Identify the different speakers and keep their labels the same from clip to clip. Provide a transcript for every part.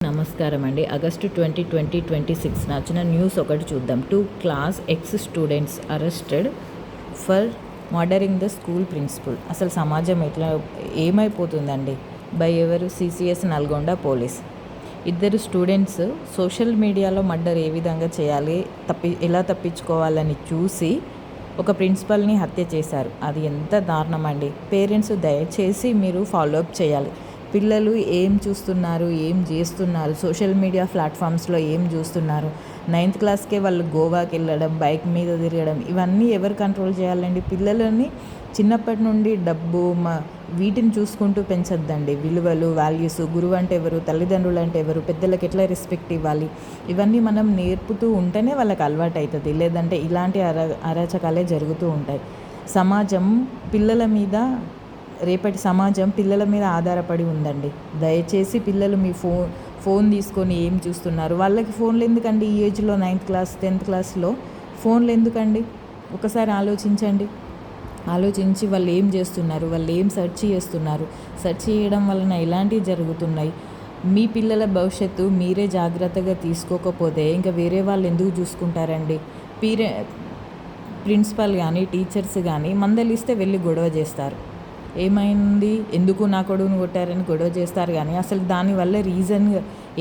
Speaker 1: నమస్కారం అండి. ఆగస్టు 2026 వచ్చిన న్యూస్ ఒకటి చూద్దాం. 2 class X students arrested for murdering the school principal. అసలు సమాజం ఎట్లా ఏమైపోతుందండి? బై ఎవరు? CCS Nalgonda police. ఇద్దరు స్టూడెంట్స్ సోషల్ మీడియాలో మర్డర్ ఏ విధంగా చేయాలి, ఎలా తప్పించుకోవాలని చూసి ఒక ప్రిన్సిపల్ని హత్య చేశారు. అది ఎంత దారుణం అండి. పేరెంట్స్ దయచేసి మీరు ఫాలో అప్ చేయాలి. పిల్లలు ఏం చూస్తున్నారు, ఏం చేస్తున్నారు, సోషల్ మీడియా ప్లాట్ఫామ్స్లో ఏం చూస్తున్నారు. 9th క్లాస్కే వాళ్ళు గోవాకి వెళ్ళడం, బైక్ మీద తిరగడం, ఇవన్నీ ఎవరు కంట్రోల్ చేయాలండి? పిల్లలని చిన్నప్పటి నుండి డబ్బు వీటిని చూసుకుంటూ పెంచొద్దండి. విలువలు, వాల్యూస్, గురువు అంటే ఎవరు, తల్లిదండ్రులు అంటే ఎవరు, పెద్దలకు ఎట్లా రెస్పెక్ట్ ఇవ్వాలి, ఇవన్నీ మనం నేర్పుతూ ఉంటేనే వాళ్ళకి అలవాటు అవుతుంది. లేదంటే ఇలాంటి అరాచకాలే జరుగుతూ ఉంటాయి. రేపటి సమాజం పిల్లల మీద ఆధారపడి ఉందండి. దయచేసి పిల్లలు మీ ఫోన్ తీసుకొని ఏం చూస్తున్నారు? వాళ్ళకి ఫోన్లు ఎందుకండి? ఈ ఏజ్లో 9th క్లాస్ 10th క్లాస్లో ఫోన్లు ఎందుకండి? ఒకసారి ఆలోచించి వాళ్ళు ఏం చేస్తున్నారు, వాళ్ళు ఏం సెర్చ్ చేస్తున్నారు, సెర్చ్ చేయడం వలన ఎలాంటివి జరుగుతున్నాయి. మీ పిల్లల భవిష్యత్తు మీరే జాగ్రత్తగా తీసుకోకపోతే ఇంకా వేరే వాళ్ళు ఎందుకు చూసుకుంటారండి? ప్రిన్సిపల్ కానీ టీచర్స్ కానీ మందలిస్తే వెళ్ళి గొడవ చేస్తారు. ఏమైంది, ఎందుకు నా కొడుకుని కొట్టారని గొడవ చేస్తారు. కానీ అసలు దానివల్ల రీజన్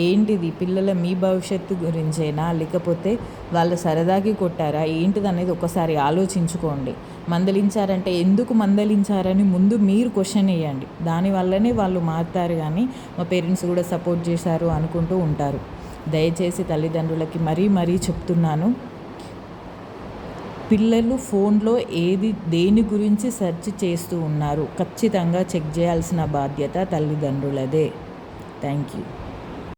Speaker 1: ఏంటిది? పిల్లల మీ భవిష్యత్తు గురించేనా, లేకపోతే వాళ్ళ సరదాకి కొట్టారా, ఏంటిది అనేది ఒకసారి ఆలోచించుకోండి. మందలించారంటే ఎందుకు మందలించారని ముందు మీరు క్వశ్చన్ వేయండి. దానివల్లనే వాళ్ళు మారుతారు. కానీ మా పేరెంట్స్ కూడా సపోర్ట్ చేశారు అనుకుంటూ ఉంటారు. దయచేసి తల్లిదండ్రులకి మరీ చెప్తున్నాను, పిల్లలు ఫోన్లో దేని గురించి సెర్చ్ చేస్తూ ఉన్నారు ఖచ్చితంగా చెక్ చేయాల్సిన బాధ్యత తల్లిదండ్రులదే. Thank you.